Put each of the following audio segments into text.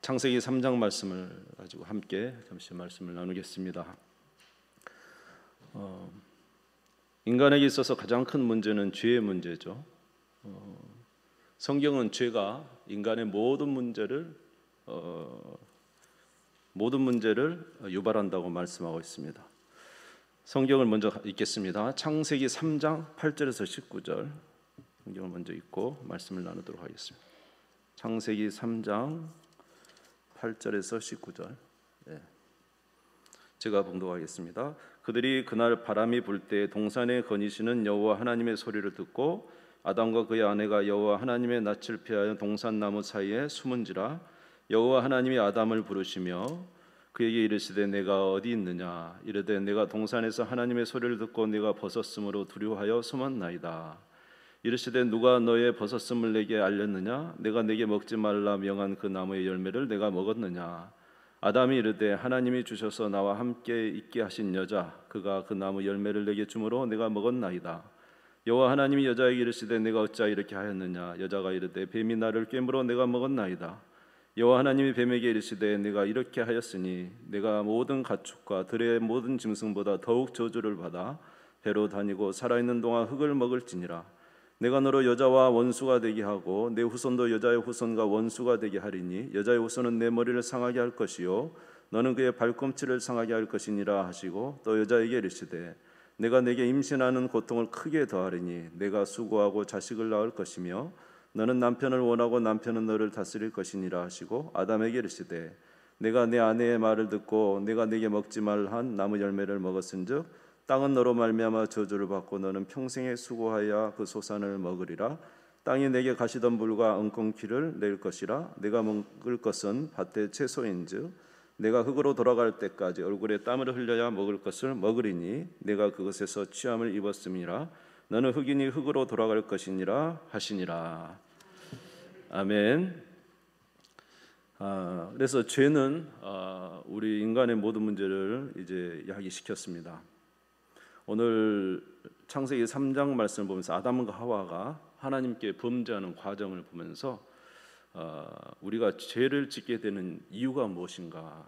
창세기 3장 말씀을 가지고 함께 잠시 말씀을 나누겠습니다. 인간에게 있어서 가장 큰 문제는 죄의 문제죠. 성경은 죄가 인간의 모든 문제를 유발한다고 말씀하고 있습니다. 성경을 먼저 읽겠습니다. 창세기 3장 8절에서 19절 성경을 먼저 읽고 말씀을 나누도록 하겠습니다. 창세기 3장 8절에서 19절 제가 봉독하겠습니다. 그들이 그날 바람이 불 때 동산에 거니시는 여호와 하나님의 소리를 듣고 아담과 그의 아내가 여호와 하나님의 낯을 피하여 동산 나무 사이에 숨은지라. 여호와 하나님이 아담을 부르시며 그에게 이르시되 내가 어디 있느냐. 이르되 내가 동산에서 하나님의 소리를 듣고 내가 벗었으므로 두려워하여 숨었나이다. 이르시되 누가 너의 벗었음을 내게 알렸느냐. 내가 내게 먹지 말라 명한 그 나무의 열매를 내가 먹었느냐. 아담이 이르되 하나님이 주셔서 나와 함께 있게 하신 여자 그가 그 나무 열매를 내게 주므로 내가 먹었나이다. 여호와 하나님이 여자에게 이르시되 내가 어찌하여 이렇게 하였느냐. 여자가 이르되 뱀이 나를 꿰물어 내가 먹었나이다. 여호와 하나님이 뱀에게 이르시되 내가 이렇게 하였으니 내가 모든 가축과 들의 모든 짐승보다 더욱 저주를 받아 배로 다니고 살아있는 동안 흙을 먹을지니라. 내가 너로 여자와 원수가 되게 하고 내 후손도 여자의 후손과 원수가 되게 하리니 여자의 후손은 내 머리를 상하게 할 것이요 너는 그의 발꿈치를 상하게 할 것이니라 하시고 또 여자에게 이르시되 내가 내게 임신하는 고통을 크게 더하리니 내가 수고하고 자식을 낳을 것이며 너는 남편을 원하고 남편은 너를 다스릴 것이니라 하시고 아담에게 이르시되 내가 내 아내의 말을 듣고 내가 내게 먹지 말한 나무 열매를 먹었은즉 땅은 너로 말미암아 저주를 받고 너는 평생에 수고하여 그 소산을 먹으리라. 땅이 내게 가시던 물과 엉겅퀴를 낼 것이라. 내가 먹을 것은 밭의 채소인즉 내가 흙으로 돌아갈 때까지 얼굴에 땀을 흘려야 먹을 것을 먹으리니 내가 그것에서 취함을 입었음이라. 너는 흙이니 흙으로 돌아갈 것이니라 하시니라. 아멘. 그래서 죄는 우리 인간의 모든 문제를 이제 야기시켰습니다. 오늘 창세기 3장 말씀을 보면서 아담과 하와가 하나님께 범죄하는 과정을 보면서 우리가 죄를 짓게 되는 이유가 무엇인가,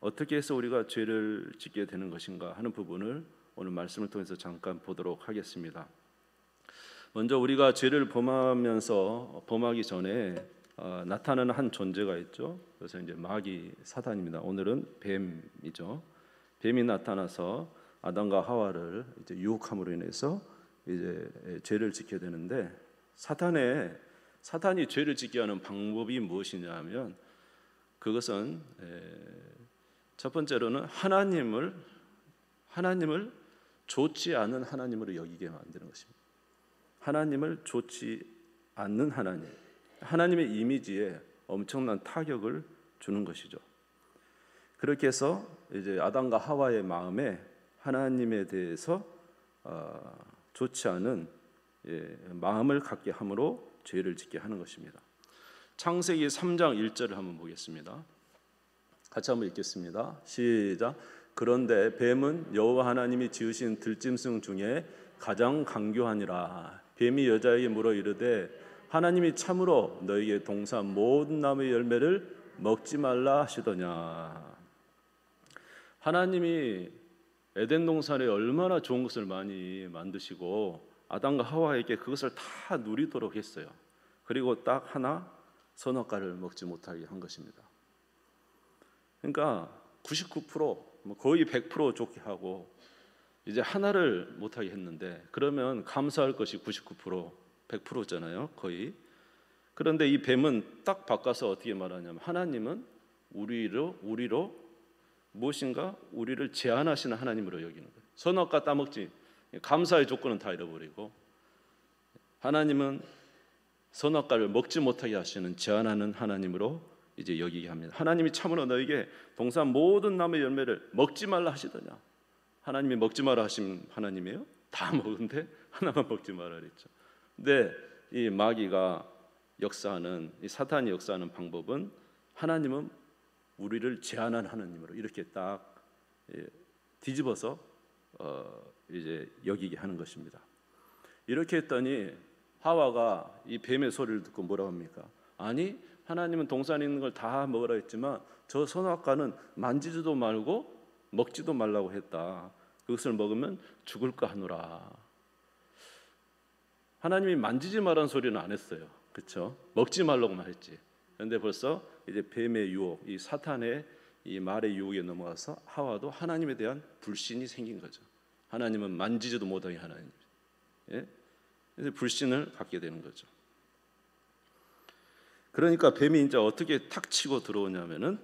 어떻게 해서 우리가 죄를 짓게 되는 것인가 하는 부분을 오늘 말씀을 통해서 잠깐 보도록 하겠습니다. 먼저 우리가 죄를 범하기 전에 나타나는 한 존재가 있죠. 그래서 이제 마귀 사탄입니다. 오늘은 뱀이죠. 뱀이 나타나서 아담과 하와를 이제 유혹함으로 인해서 이제 죄를 짓게 되는데 사탄이 죄를 짓게 하는 방법이 무엇이냐면 그것은 첫 번째로는 하나님을 좋지 않은 하나님으로 여기게 만드는 것입니다. 하나님을 좋지 않는 하나님의 이미지에 엄청난 타격을 주는 것이죠. 그렇게 해서 이제 아담과 하와의 마음에 하나님에 대해서 좋지 않은 마음을 갖게 함으로 죄를 짓게 하는 것입니다. 창세기 3장 1절을 한번 보겠습니다. 같이 한번 읽겠습니다. 시작. 그런데 뱀은 여호와 하나님이 지으신 들짐승 중에 가장 간교하니라. 뱀이 여자에게 물어 이르되 하나님이 참으로 너에게 동산 모든 나무의 열매를 먹지 말라 하시더냐. 하나님이 에덴 동산에 얼마나 좋은 것을 많이 만드시고 아담과 하와에게 그것을 다 누리도록 했어요. 그리고 딱 하나 선악과를 먹지 못하게 한 것입니다. 그러니까 99% 거의 100% 좋게 하고 이제 하나를 못하게 했는데 그러면 감사할 것이 99% 100%잖아요 거의. 그런데 이 뱀은 딱 바꿔서 어떻게 말하냐면 하나님은 우리로 무엇인가 우리를 제한하시는 하나님으로 여기는 거예요. 선악과 따먹지 감사의 조건은 다 잃어버리고 하나님은 선악과를 먹지 못하게 하시는 제한하는 하나님으로 이제 여기게 합니다. 하나님이 참으로 너에게 동산 모든 나무의 열매를 먹지 말라 하시더냐. 하나님이 먹지 마라 하신 하나님이에요? 다 먹은데 하나만 먹지 마라 그랬죠. 근데 이 마귀가 역사하는 이 사탄이 역사하는 방법은 하나님은 우리를 제한한 하나님으로 이렇게 딱 뒤집어서 이제 여기게 하는 것입니다. 이렇게 했더니 하와가 이 뱀의 소리를 듣고 뭐라고 합니까? 아니 하나님은 동산에 있는 걸 다 먹으라 했지만 저 선악과는 만지지도 말고 먹지도 말라고 했다. 그것을 먹으면 죽을까 하노라. 하나님이 만지지 말라는 소리는 안 했어요. 그렇죠? 먹지 말라고만 했지. 그런데 벌써 이제 뱀의 유혹, 이 사탄의 이 말의 유혹에 넘어가서 하와도 하나님에 대한 불신이 생긴 거죠. 하나님은 만지지도 못하게 하나님. 예? 그래서 불신을 갖게 되는 거죠. 그러니까 뱀이 이제 어떻게 탁 치고 들어오냐면은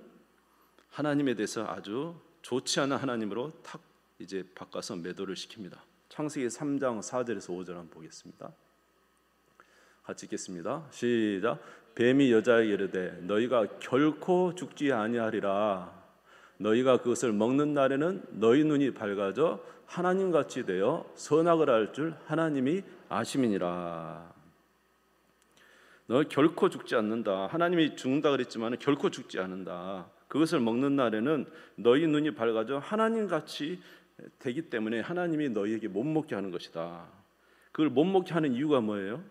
하나님에 대해서 아주 좋지 않은 하나님으로 탁 이제 바꿔서 매도를 시킵니다. 창세기 3장 4절에서 5절 한번 보겠습니다. 같이 읽겠습니다. 시작. 뱀이 여자에게 이르되 너희가 결코 죽지 아니하리라. 너희가 그것을 먹는 날에는 너희 눈이 밝아져 하나님같이 되어 선악을 알 줄 하나님이 아심이니라. 너 결코 죽지 않는다. 하나님이 죽는다 그랬지만 결코 죽지 않는다. 그것을 먹는 날에는 너희 눈이 밝아져 하나님같이 되기 때문에 하나님이 너희에게 못 먹게 하는 것이다. 그걸 못 먹게 하는 이유가 뭐예요?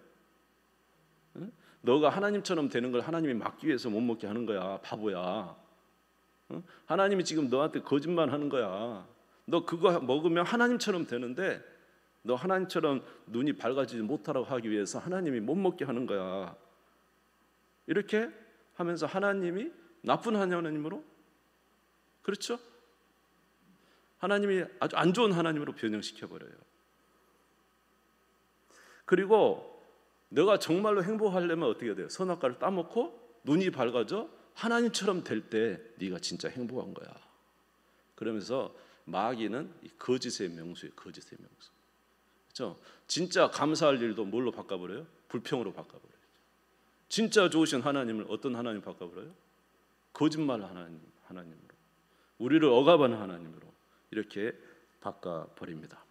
응? 너가 하나님처럼 되는 걸 하나님이 막기 위해서 못 먹게 하는 거야. 바보야. 응? 하나님이 지금 너한테 거짓말 하는 거야. 너 그거 먹으면 하나님처럼 되는데 너 하나님처럼 눈이 밝아지지 못하라고 하기 위해서 하나님이 못 먹게 하는 거야. 이렇게 하면서 하나님이 나쁜 하나님으로, 그렇죠? 하나님이 아주 안 좋은 하나님으로 변형시켜버려요. 그리고 너가 정말로 행복하려면 어떻게 돼요? 선악과를 따먹고 눈이 밝아져 하나님처럼 될 때 네가 진짜 행복한 거야. 그러면서 마귀는 이 거짓의 명수예요. 거짓의 명수. 그렇죠? 진짜 감사할 일도 뭘로 바꿔버려요? 불평으로 바꿔버려요. 진짜 좋으신 하나님을 어떤 하나님 바꿔버려요? 거짓말 하나님으로, 우리를 억압하는 하나님으로 이렇게 바꿔버립니다.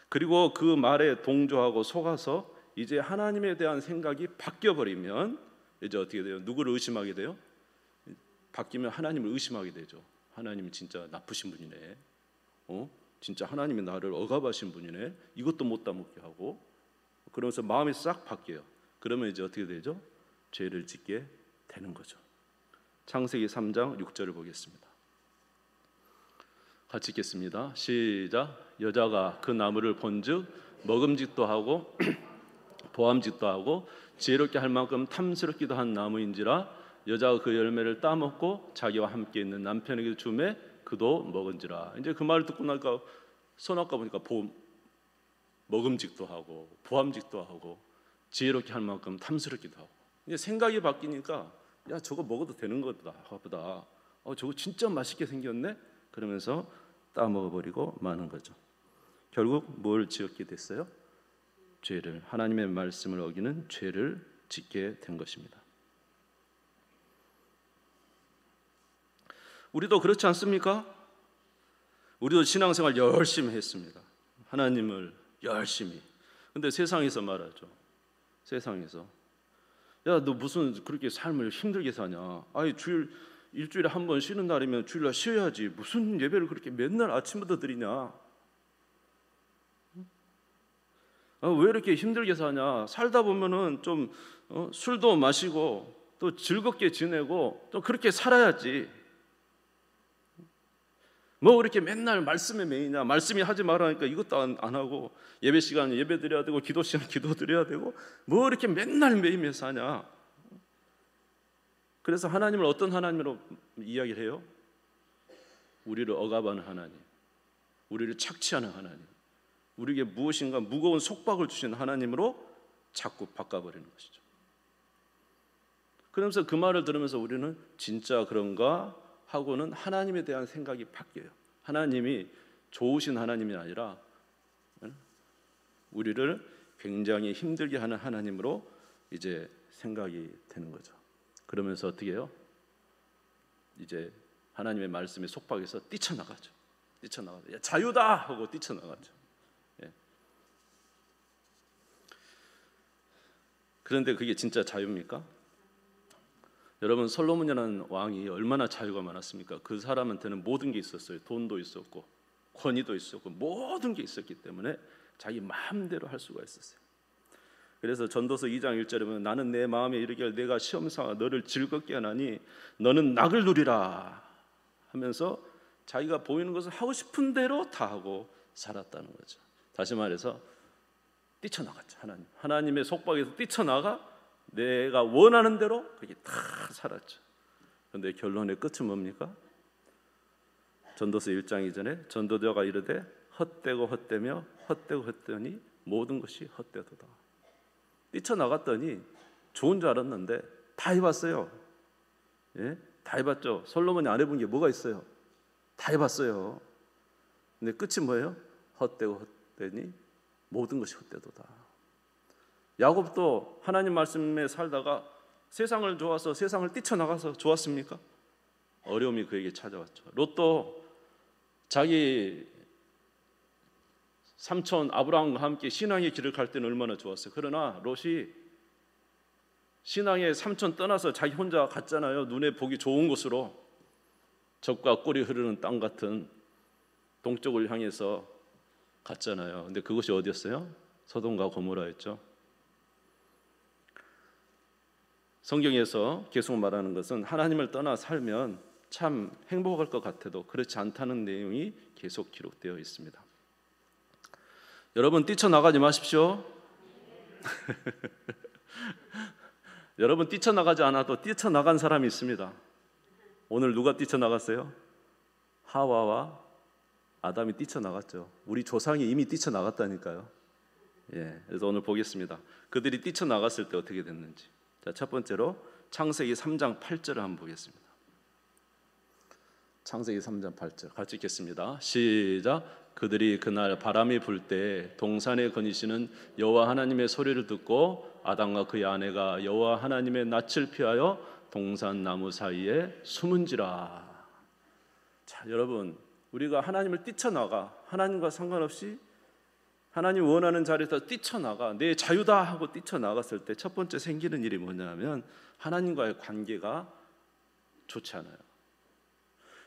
그리고 그 말에 동조하고 속아서 이제 하나님에 대한 생각이 바뀌어버리면 이제 어떻게 돼요? 누구를 의심하게 돼요? 바뀌면 하나님을 의심하게 되죠. 하나님이 진짜 나쁘신 분이네. 진짜 하나님이 나를 억압하신 분이네. 이것도 못 따먹게 하고. 그러면서 마음이 싹 바뀌어요. 그러면 이제 어떻게 되죠? 죄를 짓게 되는 거죠. 창세기 3장 6절을 보겠습니다. 같이 읽겠습니다. 시작. 여자가 그 나무를 본즉 먹음직도 하고 보암직도 하고 지혜롭게 할 만큼 탐스럽기도 한 나무인지라 여자가 그 열매를 따먹고 자기와 함께 있는 남편에게 주매 그도 먹은지라. 이제 그 말을 듣고 나니까 선악과 보니까 먹음직도 하고 보암직도 하고 지혜롭게 할 만큼 탐스럽기도 하고. 이제 생각이 바뀌니까 야 저거 먹어도 되는 거다. 저거 진짜 맛있게 생겼네. 그러면서 따먹어버리고 마는 거죠. 결국 뭘 지었게 됐어요? 죄를, 하나님의 말씀을 어기는 죄를 짓게 된 것입니다. 우리도 그렇지 않습니까? 우리도 신앙생활 열심히 했습니다. 하나님을 열심히. 근데 세상에서 말하죠. 세상에서 야 너 무슨 그렇게 삶을 힘들게 사냐? 아니 일주일에 한 번 쉬는 날이면 주일날 쉬어야지. 무슨 예배를 그렇게 맨날 아침부터 드리냐? 왜 이렇게 힘들게 사냐? 살다 보면은 좀 술도 마시고 또 즐겁게 지내고 또 그렇게 살아야지. 뭐 그렇게 맨날 말씀에 매이냐? 말씀이 하지 말라니까 이것도 안 하고 예배 시간에 예배 드려야 되고 기도 시간에 기도 드려야 되고 뭐 이렇게 맨날 매이며 사냐? 그래서 하나님을 어떤 하나님으로 이야기를 해요? 우리를 억압하는 하나님, 우리를 착취하는 하나님, 우리에게 무엇인가 무거운 속박을 주시는 하나님으로 자꾸 바꿔버리는 것이죠. 그러면서 그 말을 들으면서 우리는 진짜 그런가 하고는 하나님에 대한 생각이 바뀌어요. 하나님이 좋으신 하나님이 아니라 우리를 굉장히 힘들게 하는 하나님으로 이제 생각이 되는 거죠. 그러면서 어떻게 해요? 이제 하나님의 말씀에 속박해서 뛰쳐나가죠. 뛰쳐나가죠. 야, 자유다 하고 뛰쳐나가죠. 예. 그런데 그게 진짜 자유입니까? 여러분 솔로몬이라는 왕이 얼마나 자유가 많았습니까? 그 사람한테는 모든 게 있었어요. 돈도 있었고 권위도 있었고 모든 게 있었기 때문에 자기 마음대로 할 수가 있었어요. 그래서 전도서 2장 1절에 보면 나는 내 마음에 이르기를 내가 시험 삼아 너를 즐겁게 하나니 너는 낙을 누리라 하면서 자기가 보이는 것을 하고 싶은 대로 다 하고 살았다는 거죠. 다시 말해서 뛰쳐나갔죠. 하나님의 속박에서 뛰쳐나가 내가 원하는 대로 그게 다 살았죠. 그런데 결론의 끝은 뭡니까? 전도서 1장 이전에 전도자가 이르되 헛되고 헛되며 헛되고 헛되니 모든 것이 헛되도다. 뛰쳐나갔더니 좋은 줄 알았는데 다 해봤어요. 예? 다 해봤죠. 솔로몬이 안 해본 게 뭐가 있어요? 다 해봤어요. 근데 끝이 뭐예요? 헛되고 헛되니 모든 것이 헛되도다. 야곱도 하나님 말씀에 살다가 세상을 좋아서 세상을 뛰쳐나가서 좋았습니까? 어려움이 그에게 찾아왔죠. 롯도 자기 삼촌 아브라함과 함께 신앙의 길을 갈 때는 얼마나 좋았어요. 그러나 롯이 신앙의 삼촌 떠나서 자기 혼자 갔잖아요. 눈에 보기 좋은 곳으로 젖과 꿀이 흐르는 땅 같은 동쪽을 향해서 갔잖아요. 근데 그것이 어디였어요? 소돔과 고모라였죠. 성경에서 계속 말하는 것은 하나님을 떠나 살면 참 행복할 것 같아도 그렇지 않다는 내용이 계속 기록되어 있습니다. 여러분 뛰쳐나가지 마십시오. 여러분 뛰쳐나가지 않아도 뛰쳐나간 사람이 있습니다. 오늘 누가 뛰쳐나갔어요? 하와와 아담이 뛰쳐나갔죠. 우리 조상이 이미 뛰쳐나갔다니까요. 그래서 오늘 보겠습니다. 그들이 뛰쳐나갔을 때 어떻게 됐는지. 자, 첫 번째로 창세기 3장 8절을 한번 보겠습니다. 창세기 3장 8절 같이 읽겠습니다. 시작. 그들이 그날 바람이 불 때 동산에 거니시는 여호와 하나님의 소리를 듣고 아담과 그의 아내가 여호와 하나님의 낯을 피하여 동산 나무 사이에 숨은지라. 자, 여러분 우리가 하나님을 뛰쳐나가 하나님과 상관없이 하나님 원하는 자리에서 뛰쳐나가 내 자유다 하고 뛰쳐나갔을 때 첫 번째 생기는 일이 뭐냐면 하나님과의 관계가 좋지 않아요.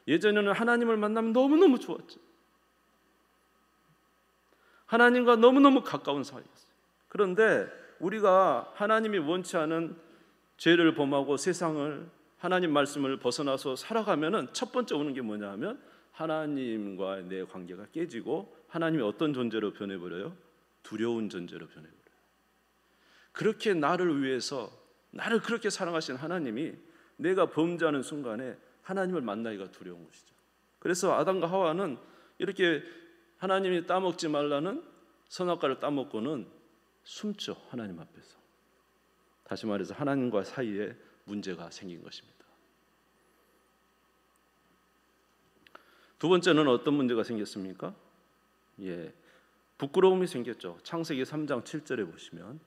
예전에는 하나님을 만나면 너무너무 좋았죠. 하나님과 너무너무 가까운 사이였어요. 그런데 우리가 하나님이 원치 않은 죄를 범하고 세상을 하나님 말씀을 벗어나서 살아가면은 첫 번째 오는 게 뭐냐면 하나님과의 내 관계가 깨지고 하나님이 어떤 존재로 변해버려요? 두려운 존재로 변해버려요. 그렇게 나를 위해서 나를 그렇게 사랑하신 하나님이 내가 범죄하는 순간에 하나님을 만나기가 두려운 것이죠. 그래서 아담과 하와는 이렇게 하나님이 따먹지 말라는 선악과를 따먹고는 숨죠. 하나님 앞에서. 다시 말해서 하나님과 사이에 문제가 생긴 것입니다. 두 번째는 어떤 문제가 생겼습니까? 부끄러움이 생겼죠. 창세기 3장 7절에 보시면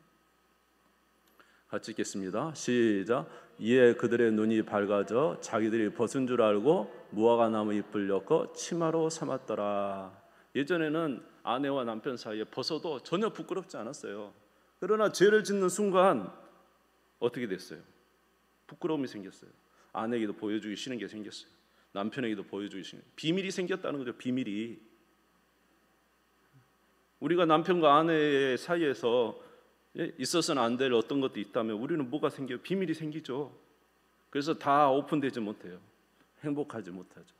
같이 읽겠습니다. 시작. 이에 그들의 눈이 밝아져 자기들이 벗은 줄 알고 무화과 나무 잎을 엮어 치마로 삼았더라. 예전에는 아내와 남편 사이에 벗어도 전혀 부끄럽지 않았어요. 그러나 죄를 짓는 순간 어떻게 됐어요? 부끄러움이 생겼어요. 아내에게도 보여주기 싫은 게 생겼어요. 남편에게도 보여주기 싫은 비밀이 생겼다는 거죠. 비밀이. 우리가 남편과 아내의 사이에서 있어서는 안 될 어떤 것도 있다면 우리는 뭐가 생겨요? 비밀이 생기죠. 그래서 다 오픈되지 못해요. 행복하지 못하죠.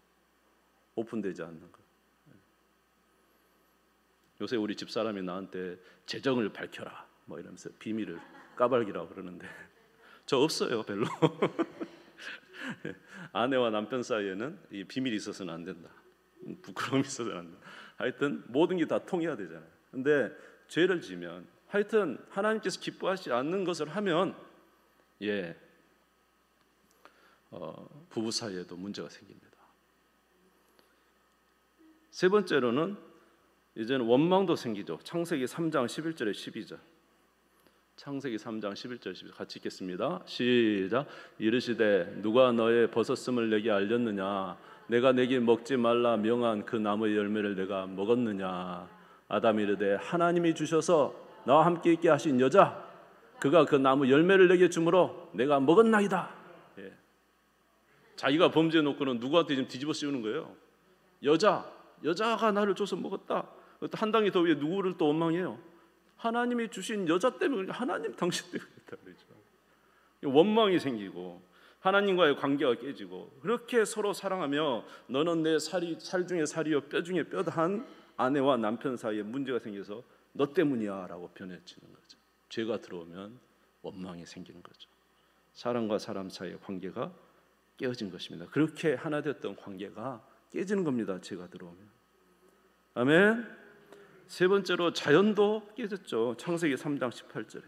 오픈되지 않는 것. 요새 우리 집사람이 나한테 재정을 밝혀라 뭐 이러면서 비밀을 까발기라고 그러는데 저 없어요 별로. 아내와 남편 사이에는 이 비밀이 있어서는 안 된다. 부끄러움이 있어서는 안 된다. 하여튼 모든 게 다 통해야 되잖아요. 근데 죄를 지면 하여튼 하나님께서 기뻐하지 않는 것을 하면 부부 사이에도 문제가 생깁니다. 세 번째로는 이제는 원망도 생기죠. 창세기 3장 11절에 12절. 창세기 3장 11절 12절 같이 읽겠습니다. 시작. 이르시되 누가 너의 벗었음을 내게 알렸느냐? 내가 내게 먹지 말라 명한 그 나무의 열매를 내가 먹었느냐? 아담이 이르되 하나님이 주셔서 나와 함께 있게 하신 여자 그가 그 나무 열매를 내게 주므로 내가 먹었나이다. 자기가 범죄해 놓고는 누구한테 지금 뒤집어 씌우는 거예요. 여자가 나를 줘서 먹었다. 한 단계 더 위에 누구를 또 원망해요? 하나님이 주신 여자 때문에, 하나님 당신 때문에 그랬다 그러죠. 원망이 생기고 하나님과의 관계가 깨지고, 그렇게 서로 사랑하며 너는 내 살 중에 살이요 뼈 중에 뼈다한 아내와 남편 사이에 문제가 생겨서 너 때문이야 라고 변해지는 거죠. 죄가 들어오면 원망이 생기는 거죠. 사람과 사람 사이의 관계가 깨어진 것입니다. 그렇게 하나 되었던 관계가 깨지는 겁니다. 죄가 들어오면. 아멘. 세 번째로 자연도 깨졌죠. 창세기 3장 18절에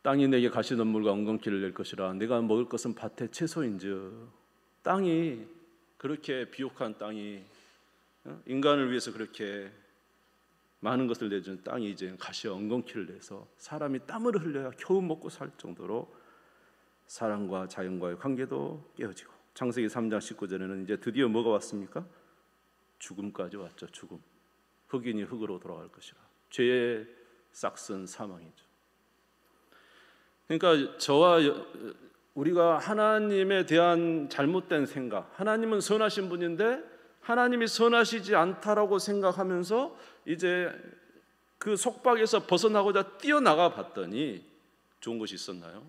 땅이 내게 가시덤불과 엉겅퀴를 낼 것이라 내가 먹을 것은 밭의 채소인즉. 땅이, 그렇게 비옥한 땅이, 인간을 위해서 그렇게 많은 것을 내준 땅이 이제 가시와 엉겅퀴를 내서 사람이 땀을 흘려야 겨우 먹고 살 정도로 사람과 자연과의 관계도 깨어지고, 창세기 3장 19절에는 이제 드디어 뭐가 왔습니까? 죽음까지 왔죠. 죽음. 흑인이 흑으로 돌아갈 것이라. 죄의 싹슨 사망이죠. 그러니까 우리가 하나님에 대한 잘못된 생각, 하나님은 선하신 분인데 하나님이 선하시지 않다라고 생각하면서 이제 그 속박에서 벗어나고자 뛰어나가 봤더니 좋은 것이 있었나요?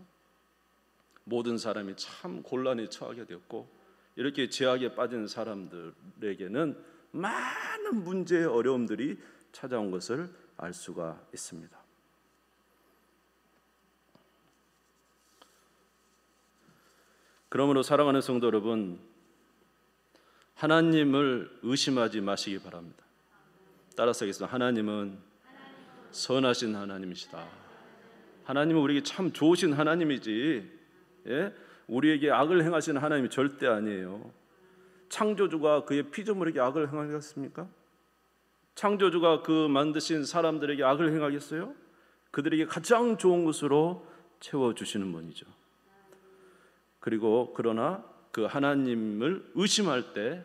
모든 사람이 참 곤란에 처하게 되었고, 이렇게 죄악에 빠진 사람들에게는 많은 문제의 어려움들이 찾아온 것을 알 수가 있습니다. 그러므로 사랑하는 성도 여러분, 하나님을 의심하지 마시기 바랍니다. 따라서 하겠습니다. 하나님은 선하신 하나님이시다. 하나님은 우리에게 참 좋으신 하나님이지, 우리에게 악을 행하시는 하나님이 절대 아니에요. 창조주가 그의 피조물에게 악을 행하겠습니까? 창조주가 그 만드신 사람들에게 악을 행하겠어요? 그들에게 가장 좋은 것으로 채워주시는 분이죠. 그리고 그러나 그 하나님을 의심할 때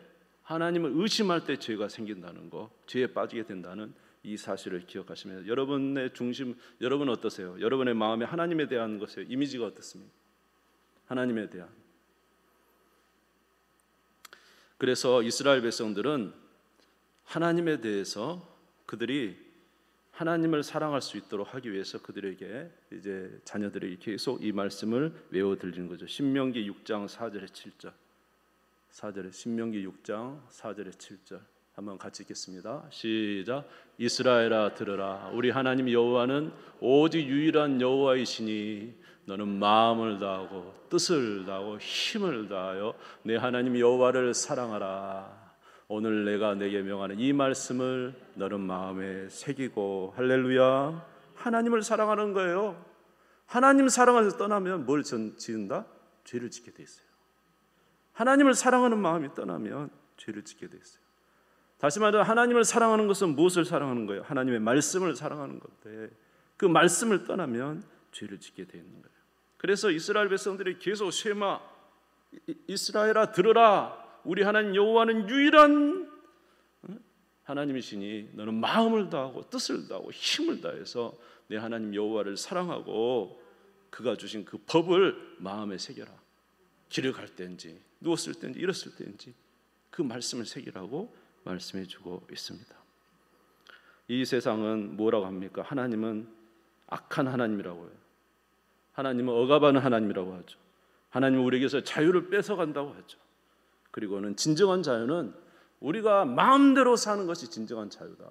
죄가 생긴다는 거, 죄에 빠지게 된다는 이 사실을 기억하시면, 여러분의 중심, 여러분 어떠세요? 여러분의 마음에 하나님에 대한 것의 이미지가 어떻습니까? 하나님에 대한. 그래서 이스라엘 백성들은 하나님에 대해서 그들이 하나님을 사랑할 수 있도록 하기 위해서 그들에게, 이제 자녀들에게 계속 이 말씀을 외워 들리는 거죠. 신명기 6장 4절에 7절. 4절에, 신명기 6장 4절에 7절. 한번 같이 읽겠습니다. 시작. 이스라엘아 들으라. 우리 하나님 여호와는 오직 유일한 여호와이시니 너는 마음을 다하고 뜻을 다하고 힘을 다하여 내 하나님 여호와를 사랑하라. 오늘 내가 내게 명하는 이 말씀을 너는 마음에 새기고. 할렐루야. 하나님을 사랑하는 거예요. 하나님 사랑해서 떠나면 뭘 지은다? 죄를 짓게 돼 있어요. 하나님을 사랑하는 마음이 떠나면 죄를 짓게 돼 있어요. 다시 말해, 하나님을 사랑하는 것은 무엇을 사랑하는 거예요? 하나님의 말씀을 사랑하는 건데, 그 말씀을 떠나면 죄를 짓게 돼 있는 거예요. 그래서 이스라엘 백성들이 계속 쉐마, 이스라엘아 들으라. 우리 하나님 여호와는 유일한 하나님이시니 너는 마음을 다하고 뜻을 다하고 힘을 다해서 내 하나님 여호와를 사랑하고 그가 주신 그 법을 마음에 새겨라. 길을 갈 때인지 누웠을 때인지 일었을 때인지 그 말씀을 새기라고 말씀해 주고 있습니다. 이 세상은 뭐라고 합니까? 하나님은 악한 하나님이라고 해요. 하나님은 억압하는 하나님이라고 하죠. 하나님은 우리에게서 자유를 뺏어간다고 하죠. 그리고는 진정한 자유는 우리가 마음대로 사는 것이 진정한 자유다.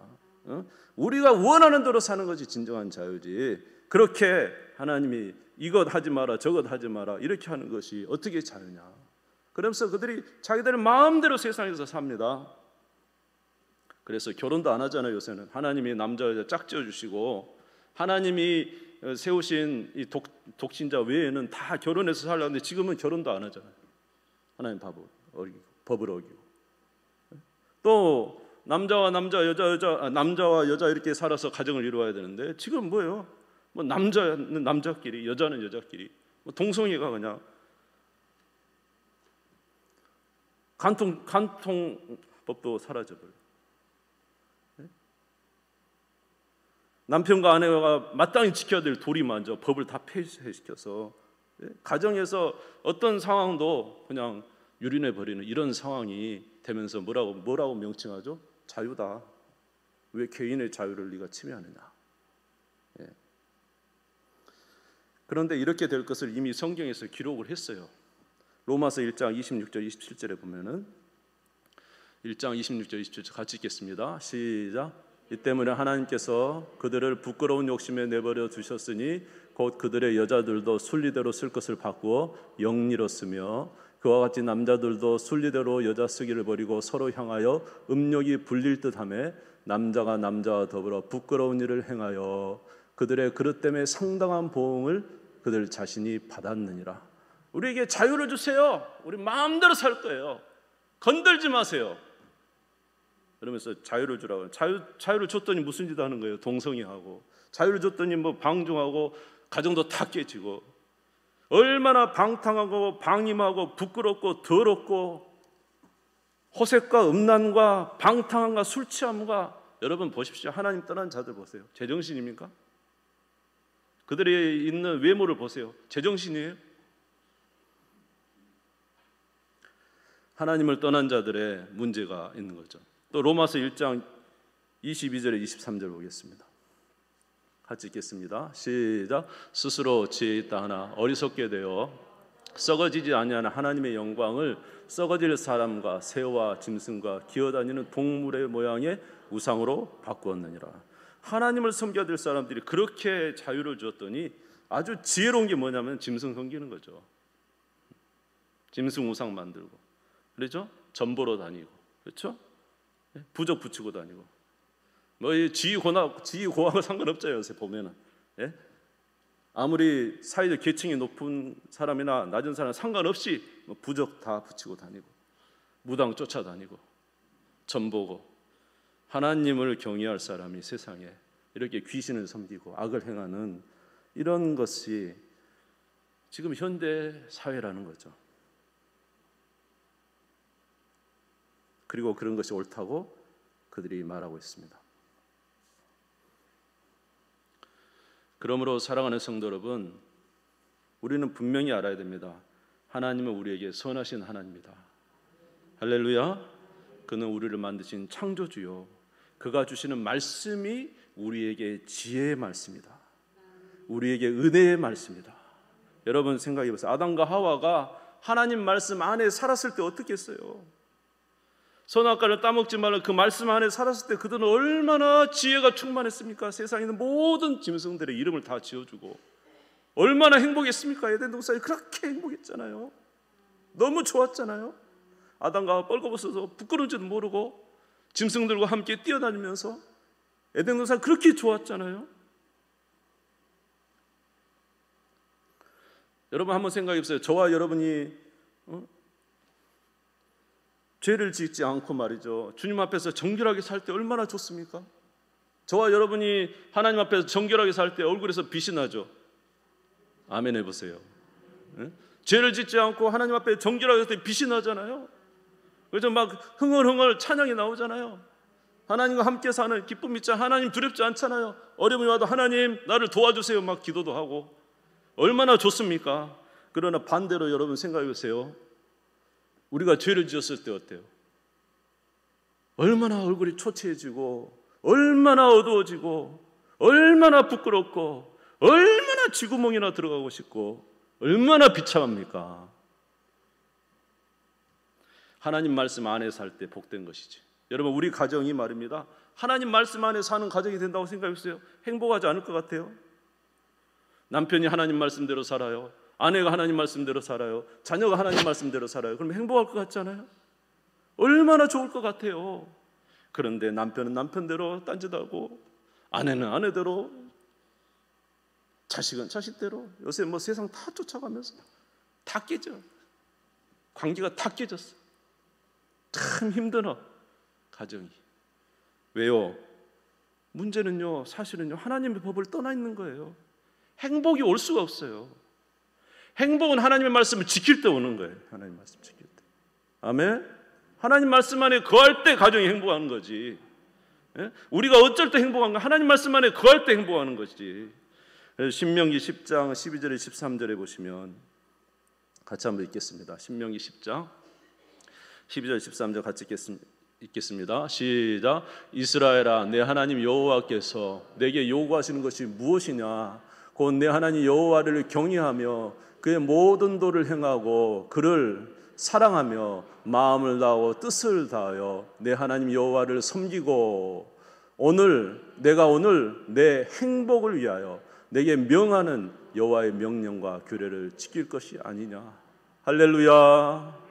우리가 원하는 대로 사는 것이 진정한 자유지, 그렇게 하나님이 이것 하지 마라 저것 하지 마라 이렇게 하는 것이 어떻게 자유냐. 그러면서 그들이 자기들 마음대로 세상에서 삽니다. 그래서 결혼도 안 하잖아요. 요새는 하나님이 남자 여자 짝지어 주시고 하나님이 세우신 이 독신자 외에는 다 결혼해서 살려는데 지금은 결혼도 안 하잖아요. 하나님 법을 어기고. 또 남자와 남자, 남자와 여자 이렇게 살아서 가정을 이루어야 되는데 지금 뭐예요? 뭐 남자는 남자끼리, 여자는 여자끼리, 뭐 동성애가 그냥 간통법도 사라져버려요. 남편과 아내가 마땅히 지켜야 될 도리마저 법을 다 폐쇄시켜서 가정에서 어떤 상황도 그냥 유린해 버리는 이런 상황이 되면서 뭐라고 명칭하죠? 자유다. 왜 개인의 자유를 네가 침해하느냐. 예. 그런데 이렇게 될 것을 이미 성경에서 기록을 했어요. 로마서 1장 26절 27절에 보면은 1장 26절 27절 같이 읽겠습니다. 시작. 이 때문에 하나님께서 그들을 부끄러운 욕심에 내버려 두셨으니 곧 그들의 여자들도 순리대로 쓸 것을 바꾸어 영리로 쓰며 그와 같이 남자들도 순리대로 여자 쓰기를 버리고 서로 향하여 음욕이 불릴 듯하며 남자가 남자와 더불어 부끄러운 일을 행하여 그들의 그릇 때문에 상당한 보응을 그들 자신이 받았느니라. 우리에게 자유를 주세요. 우리 마음대로 살 거예요. 건들지 마세요. 그러면서 자유를 주라고. 자유를 줬더니 무슨 짓 하는 거예요? 동성애하고. 자유를 줬더니 뭐 방종하고 가정도 다 깨지고. 얼마나 방탕하고 방임하고 부끄럽고 더럽고 호색과 음란과 방탕함과 술 취함과. 여러분 보십시오. 하나님 떠난 자들 보세요. 제정신입니까? 그들이 있는 외모를 보세요. 제정신이에요? 하나님을 떠난 자들의 문제가 있는 거죠. 또 로마서 1장 22절에 23절 보겠습니다. 같이 읽겠습니다. 시작. 스스로 지혜 있다 하나 어리석게 되어 썩어지지 아니하는 하나님의 영광을 썩어질 사람과 새와 짐승과 기어다니는 동물의 모양의 우상으로 바꾸었느니라. 하나님을 섬겨야 될 사람들이 그렇게 자유를 주었더니 아주 지혜로운 게 뭐냐면 짐승 섬기는 거죠. 짐승 우상 만들고, 그렇죠? 전보러 다니고, 그렇죠? 부적 붙이고 다니고, 뭐 지위고하고 상관없죠. 요새 보면은, 예? 아무리 사회적 계층이 높은 사람이나 낮은 사람 상관없이 뭐 부적 다 붙이고 다니고, 무당 쫓아다니고, 전보고. 하나님을 경외할 사람이 세상에 이렇게 귀신을 섬기고 악을 행하는 이런 것이 지금 현대 사회라는 거죠. 그리고 그런 것이 옳다고 그들이 말하고 있습니다. 그러므로 사랑하는 성도 여러분, 우리는 분명히 알아야 됩니다. 하나님은 우리에게 선하신 하나님입니다. 할렐루야. 그는 우리를 만드신 창조주요. 그가 주시는 말씀이 우리에게 지혜의 말씀이다. 우리에게 은혜의 말씀이다. 여러분 생각해 보세요. 아담과 하와가 하나님 말씀 안에 살았을 때 어떻게 했어요? 선악과를 따먹지 말라 그 말씀 안에 살았을 때 그들은 얼마나 지혜가 충만했습니까? 세상에 있는 모든 짐승들의 이름을 다 지어주고 얼마나 행복했습니까? 에덴 동산이 그렇게 행복했잖아요. 너무 좋았잖아요. 아담과 하와 뻘거벗어서 부끄러운지도 모르고 짐승들과 함께 뛰어다니면서 에덴 동산 그렇게 좋았잖아요. 여러분 한번 생각해 보세요. 저와 여러분이 죄를 짓지 않고 말이죠, 주님 앞에서 정결하게 살 때 얼마나 좋습니까? 저와 여러분이 하나님 앞에서 정결하게 살 때 얼굴에서 빛이 나죠. 아멘 해보세요. 죄를 짓지 않고 하나님 앞에 정결하게 살 때 빛이 나잖아요. 그래서 막 흥얼흥얼 찬양이 나오잖아요. 하나님과 함께 사는 기쁨 있잖아요. 하나님 두렵지 않잖아요. 어려움이 와도 하나님 나를 도와주세요 막 기도도 하고 얼마나 좋습니까? 그러나 반대로 여러분 생각해 보세요. 우리가 죄를 지었을 때 어때요? 얼마나 얼굴이 초췌해지고 얼마나 어두워지고 얼마나 부끄럽고 얼마나 쥐구멍이나 들어가고 싶고 얼마나 비참합니까? 하나님 말씀 안에 살 때 복된 것이지. 여러분 우리 가정이 말입니다. 하나님 말씀 안에 사는 가정이 된다고 생각해보세요. 행복하지 않을 것 같아요. 남편이 하나님 말씀대로 살아요. 아내가 하나님 말씀대로 살아요. 자녀가 하나님 말씀대로 살아요. 그럼 행복할 것 같잖아요. 얼마나 좋을 것 같아요. 그런데 남편은 남편대로 딴짓하고 아내는 아내대로 자식은 자식대로 요새 뭐 세상 다 쫓아가면서 다 깨져. 관계가 다 깨졌어. 참 힘들어 가정이. 왜요? 문제는요 사실은요 하나님의 법을 떠나 있는 거예요. 행복이 올 수가 없어요. 행복은 하나님의 말씀을 지킬 때 오는 거예요. 하나님 말씀 지킬 때. 아멘. 하나님 말씀 안에 거할 때 가정이 행복한 거지. 우리가 어쩔 때 행복한가? 하나님 말씀 안에 거할 때 행복하는 것이지. 신명기 10장 12절에 13절에 보시면 같이 한번 읽겠습니다. 신명기 10장 12절 13절 같이 읽겠습니다. 읽겠습니다. 시작. 이스라엘아, 내 하나님 여호와께서 내게 요구하시는 것이 무엇이냐? 곧 내 하나님 여호와를 경외하며 그의 모든 도를 행하고 그를 사랑하며 마음을 다하고 뜻을 다하여 내 하나님 여호와를 섬기고 내가 오늘 내 행복을 위하여 내게 명하는 여호와의 명령과 규례를 지킬 것이 아니냐. 할렐루야.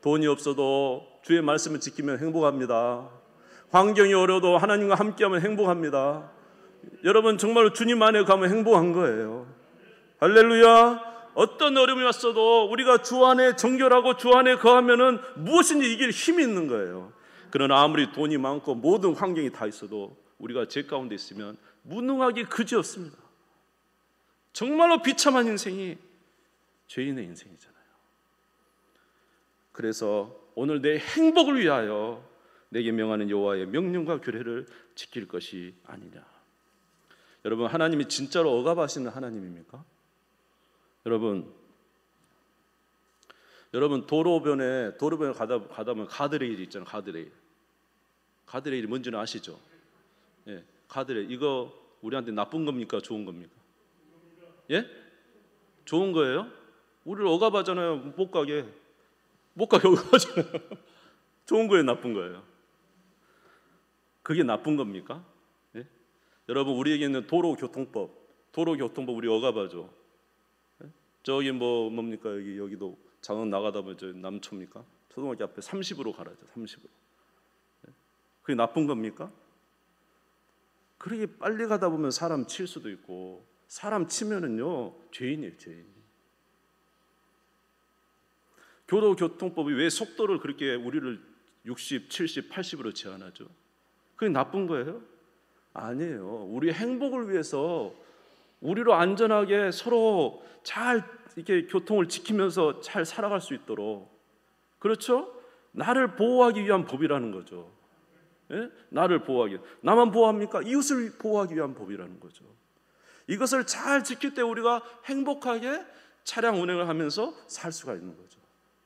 돈이 없어도 주의 말씀을 지키면 행복합니다. 환경이 어려워도 하나님과 함께하면 행복합니다. 여러분 정말로 주님 안에 가면 행복한 거예요. 할렐루야. 어떤 어려움이 왔어도 우리가 주 안에 정결하고 주 안에 거하면은 무엇인지 이길 힘이 있는 거예요. 그러나 아무리 돈이 많고 모든 환경이 다 있어도 우리가 죄 가운데 있으면 무능하기 그지없습니다. 정말로 비참한 인생이 죄인의 인생이잖아요. 그래서 오늘 내 행복을 위하여 내게 명하는 여호와의 명령과 규례를 지킬 것이 아니냐. 여러분, 하나님이 진짜로 억압하시는 하나님입니까? 여러분 도로변에 가다 보면 가드레일이 있잖아요. 가드레일이 뭔지는 아시죠? 예, 가드레일 이거 우리한테 나쁜 겁니까? 좋은 겁니까? 예? 좋은 거예요? 우리를 억압하잖아요. 못 가게 억압하잖아요. 좋은 거예요? 나쁜 거예요? 그게 나쁜 겁니까? 예? 여러분, 우리에게 있는 도로교통법 우리 억압하죠. 예? 저기 뭡니까? 여기도 장흥 나가다 보면 저 남초입니까? 초등학교 앞에 30으로 가라죠. 30으로. 예? 그게 나쁜 겁니까? 그렇게 빨리 가다 보면 사람 칠 수도 있고, 사람 치면은요 죄인이에요, 죄인. 도로교통법이 왜 속도를 그렇게 우리를 60, 70, 80으로 제한하죠? 그게 나쁜 거예요? 아니에요. 우리의 행복을 위해서 우리로 안전하게 서로 잘 이렇게 교통을 지키면서 잘 살아갈 수 있도록, 그렇죠? 나를 보호하기 위한 법이라는 거죠. 예? 나를 보호하기, 나만 보호합니까? 이웃을 보호하기 위한 법이라는 거죠. 이것을 잘 지킬 때 우리가 행복하게 차량 운행을 하면서 살 수가 있는 거죠.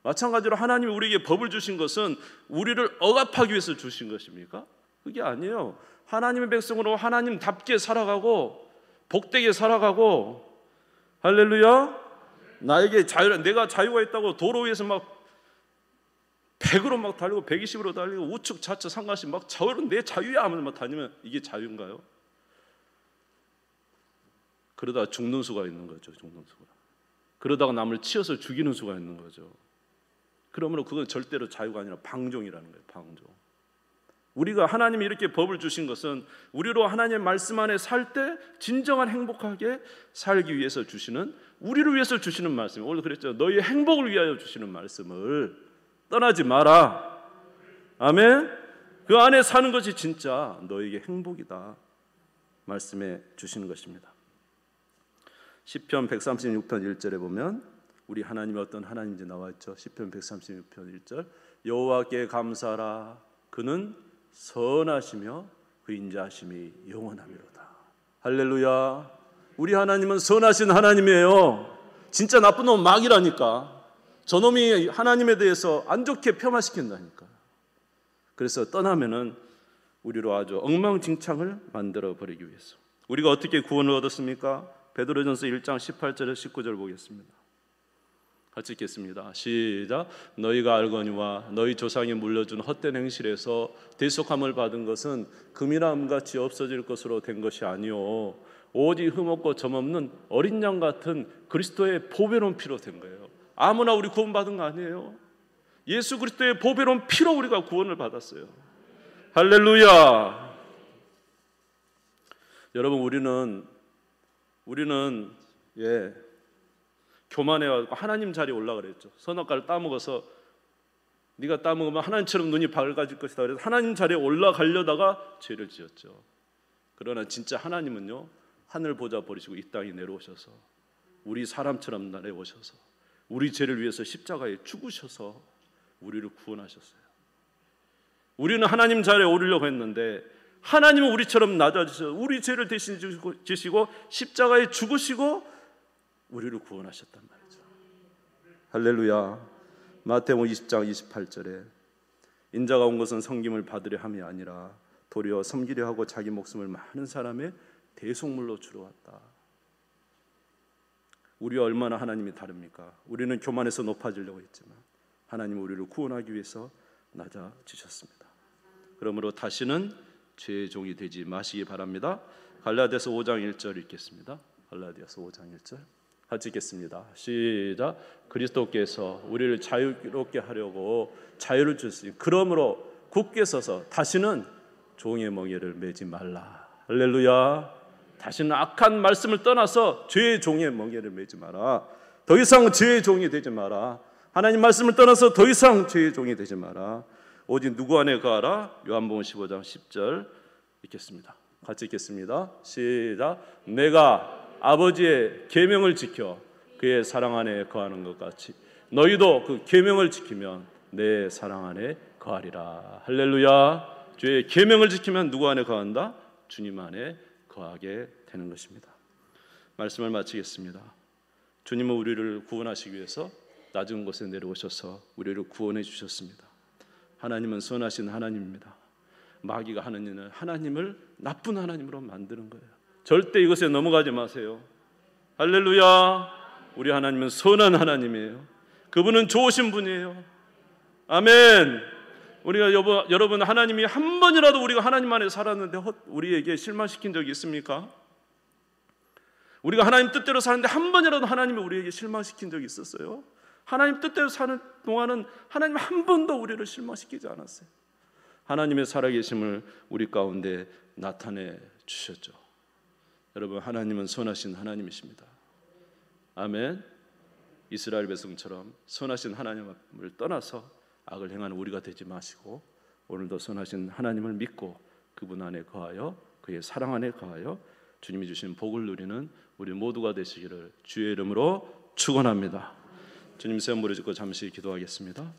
마찬가지로 하나님이 우리에게 법을 주신 것은 우리를 억압하기 위해서 주신 것입니까? 그게 아니에요. 하나님의 백성으로 하나님답게 살아가고 복되게 살아가고, 할렐루야. 내가 자유가 있다고 도로 위에서 막 100으로 막 달리고 120으로 달리고 우측 좌측 상관없이 막 내 자유야 하면서 막 다니면 이게 자유인가요? 그러다 죽는 수가 있는 거죠. 죽는 수가. 그러다가 남을 치어서 죽이는 수가 있는 거죠. 그러면 그건 절대로 자유가 아니라 방종이라는 거예요. 방종. 우리가 하나님이 이렇게 법을 주신 것은 우리로 하나님의 말씀 안에 살 때 진정한 행복하게 살기 위해서 주시는, 우리를 위해서 주시는 말씀. 오늘 그랬죠. 너희의 행복을 위하여 주시는 말씀을 떠나지 마라. 아멘. 그 안에 사는 것이 진짜 너에게 행복이다 말씀해 주시는 것입니다. 시편 136편 1절에 보면 우리 하나님이 어떤 하나님인지 나와 있죠. 시편 136편 1절. 여호와께 감사하라. 그는 선하시며 그 인자하심이 영원하미로다. 할렐루야. 우리 하나님은 선하신 하나님이에요. 진짜 나쁜 놈은 마귀라니까. 저놈이 하나님에 대해서 안 좋게 폄하시킨다니까. 그래서 떠나면은 우리로 아주 엉망진창을 만들어 버리기 위해서. 우리가 어떻게 구원을 얻었습니까? 베드로전서 1장 18절에 19절 보겠습니다. 같이 읽겠습니다. 시작. 너희가 알거니와 너희 조상이 물려준 헛된 행실에서 대속함을 받은 것은 금이나 은같이 없어질 것으로 된 것이 아니요 오직 흠없고 점없는 어린 양 같은 그리스도의 보배로운 피로 된 거예요. 아무나 우리 구원 받은 거 아니에요. 예수 그리스도의 보배로운 피로 우리가 구원을 받았어요. 할렐루야. 여러분, 우리는 교만해가지고 하나님 자리에 올라가 그랬죠. 선악과를 따먹어서 네가 따먹으면 하나님처럼 눈이 밝아질 것이다 그래서 하나님 자리에 올라가려다가 죄를 지었죠. 그러나 진짜 하나님은요, 하늘 보좌 버리시고 이 땅에 내려오셔서 우리 사람처럼 내려오셔서 우리 죄를 위해서 십자가에 죽으셔서 우리를 구원하셨어요. 우리는 하나님 자리에 오르려고 했는데 하나님은 우리처럼 낮아지셔서 우리 죄를 대신 지시고 십자가에 죽으시고 우리를 구원하셨단 말이죠. 할렐루야. 마태복음 20장 28절에 인자가 온 것은 섬김을 받으려 함이 아니라 도리어 섬기려 하고 자기 목숨을 많은 사람의 대속물로 주러 왔다. 우리와 얼마나 하나님이 다릅니까? 우리는 교만해서 높아지려고 했지만 하나님은 우리를 구원하기 위해서 낮아지셨습니다. 그러므로 다시는 죄의 종이 되지 마시기 바랍니다. 갈라디아서 5장 1절 읽겠습니다. 갈라디아서 5장 1절 같이 읽겠습니다. 시작. 그리스도께서 우리를 자유롭게 하려고 자유를 주시니 그러므로 굳게 서서 다시는 종의 멍에를 매지 말라. 할렐루야. 다시는 악한 말씀을 떠나서 죄의 종의 멍에를 매지 마라. 더 이상 죄의 종이 되지 마라. 하나님 말씀을 떠나서 더 이상 죄의 종이 되지 마라. 오직 누구 안에 거하라. 요한복음 15장 10절 읽겠습니다. 같이 읽겠습니다. 시작. 내가 아버지의 계명을 지켜 그의 사랑 안에 거하는 것 같이 너희도 그 계명을 지키면 내 사랑 안에 거하리라. 할렐루야. 주의 계명을 지키면 누구 안에 거한다? 주님 안에 거하게 되는 것입니다. 말씀을 마치겠습니다. 주님은 우리를 구원하시기 위해서 낮은 곳에 내려오셔서 우리를 구원해 주셨습니다. 하나님은 선하신 하나님입니다. 마귀가 하는 일은 하나님을 나쁜 하나님으로 만드는 거예요. 절대 이것에 넘어가지 마세요. 할렐루야. 우리 하나님은 선한 하나님이에요. 그분은 좋으신 분이에요. 아멘. 우리가 여러분 하나님이 한 번이라도 우리가 하나님 안에 살았는데 우리에게 실망시킨 적이 있습니까? 우리가 하나님 뜻대로 사는데 한 번이라도 하나님이 우리에게 실망시킨 적이 있었어요? 하나님 뜻대로 사는 동안은 하나님 한 번도 우리를 실망시키지 않았어요. 하나님의 살아계심을 우리 가운데 나타내 주셨죠. 여러분 하나님은 선하신 하나님이십니다. 아멘. 이스라엘 백성처럼 선하신 하나님을 떠나서 악을 행하는 우리가 되지 마시고 오늘도 선하신 하나님을 믿고 그분 안에 거하여 그의 사랑 안에 거하여 주님이 주신 복을 누리는 우리 모두가 되시기를 주의 이름으로 축원합니다. 주님 새 무릎 꿇고 잠시 기도하겠습니다.